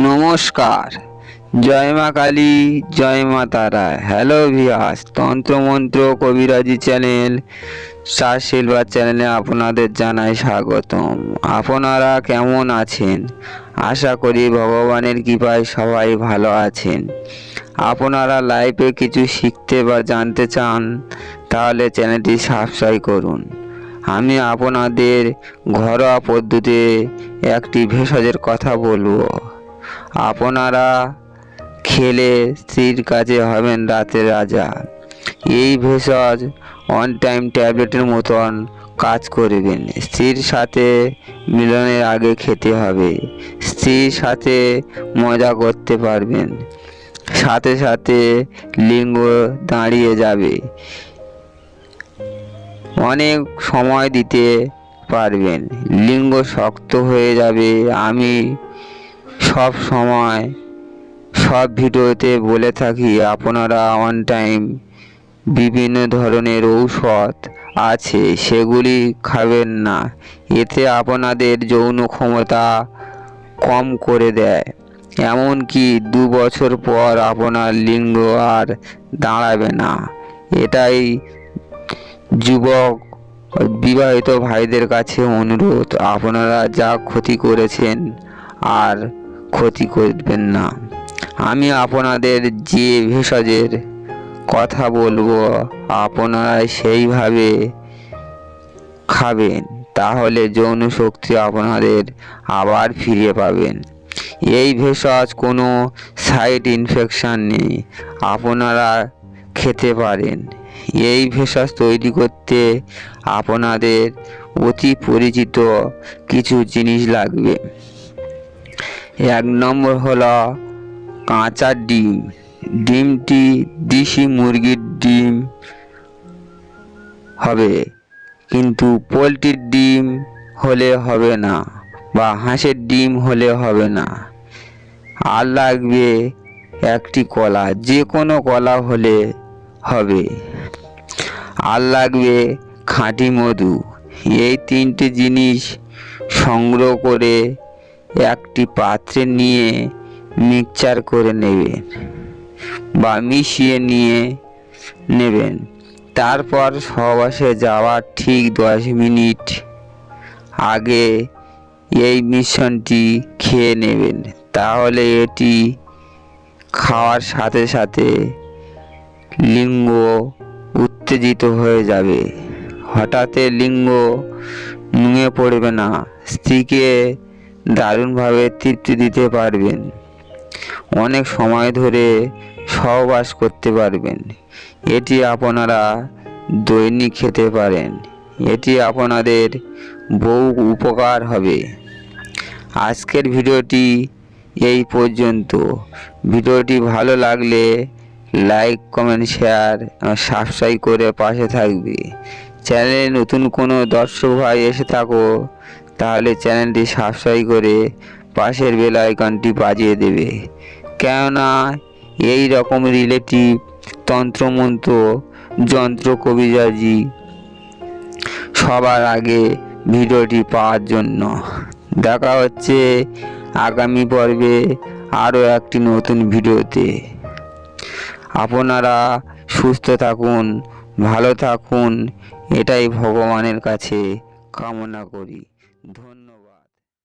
নমস্কার। জয় মা কালী, জয় মা তারা। হ্যালো ভিউয়ার্স, তন্ত্রমন্ত্র কবিরাজি চ্যানেল স্টার সিলভার চ্যানেলে আপনাদের জানাই স্বাগতম। আপনারা কেমন আছেন? আশা করি ভগবানের কৃপায় সবাই ভালো আছেন। আপনারা লাইফে কিছু শিখতে বা জানতে চান তাহলে চ্যানেলটি সাবস্ক্রাইব করুন। আমি আপনাদের ঘরোয়া পদ্ধতিতে একটি ভেষজের কথা বলবো। আপনারা খেলে স্ত্রীর কাছে হবেন রাতের রাজা। এই ভেষজ অন টাইম ট্যাবলেটের মতন কাজ করবেন। স্ত্রীর সাথে মিলনের আগে খেতে হবে। স্ত্রীর সাথে মজা করতে পারবেন, সাথে সাথে লিঙ্গ দাঁড়িয়ে যাবে। অনেক সময় দিতে পারবেন, লিঙ্গ শক্ত হয়ে যাবে। আমি সব সময় সব ভিডিওতে বলে থাকি আপনারা অন টাইম বিভিন্ন ধরনের ঔষধ আছে, সেগুলি খাবেন না। এতে আপনাদের যৌন ক্ষমতা কম করে দেয়। এমনকি 2 বছর পর আপনার লিঙ্গ আর দাঁড়াবে না। এটাই যুবক বিবাহিত ভাইদের কাছে অনুরোধ, আপনারা যা ক্ষতি করেছেন আর ক্ষতি করবেন না। আমি আপনাদের যে ভেষজের কথা বলবো আপনারা সেইভাবে খাবেন, তাহলে যৌন শক্তি আপনাদের আবার ফিরে পাবেন। এই ভেষজ কোনো সাইড ইনফেকশন নেই, আপনারা খেতে পারেন। এই ভেষজ তৈরি করতে আপনাদের অতি পরিচিত কিছু জিনিস লাগবে। 1 নম্বর হলো কাঁচা ডিম। ডিমটি দেশি মুরগির ডিম হবে, কিন্তু পোলট্রির ডিম হলে হবে না, বা হাঁসের ডিম হলে হবে না। আর লাগবে একটি কলা, যে কোনো কলা হলে হবে। আর লাগবে খাঁটি মধু। এই 3টে জিনিস সংগ্রহ করে একটি পাত্রে নিয়ে মিক্সচার করে নেবেন বা মিশিয়ে নিয়ে নেবেন। তারপর সহবাসে যাওয়ার ঠিক 10 মিনিট আগে এই মিশ্রণটি খেয়ে নেবেন। তাহলে এটি খাওয়ার সাথে সাথে লিঙ্গ উত্তেজিত হয়ে যাবে। হঠাৎ লিঙ্গ নুয়ে পড়বে না, স্ত্রীকে দারুণভাবে তৃপ্তি দিতে পারবেন। অনেক সময় ধরে সহবাস করতে পারবেন। এটি আপনারা দৈনিক খেতে পারেন। এটি আপনাদের বহু উপকার হবে। আজকের ভিডিওটি এই পর্যন্ত। ভিডিওটি ভালো লাগলে লাইক, কমেন্ট, শেয়ার, সাবস্ক্রাইব করে পাশে থাকবে। চ্যানেলে নতুন কোনো দর্শক ভাই এসে থাকো তাহলে চ্যানেলটি সাবস্ক্রাইব করে পাশের বেল আইকনটি বাজিয়ে দেবে, কেননা এই রকম রিলেটিভ তন্ত্রমন্ত্র, যন্ত্র, কবিরাজি সবার আগে ভিডিওটি পাওয়ার জন্য। দেখা হচ্ছে আগামী পর্বে আরও একটি নতুন ভিডিওতে। আপনারা সুস্থ থাকুন, ভালো থাকুন, এটাই ভগবানের কাছে কামনা করি। ধন্যবাদ।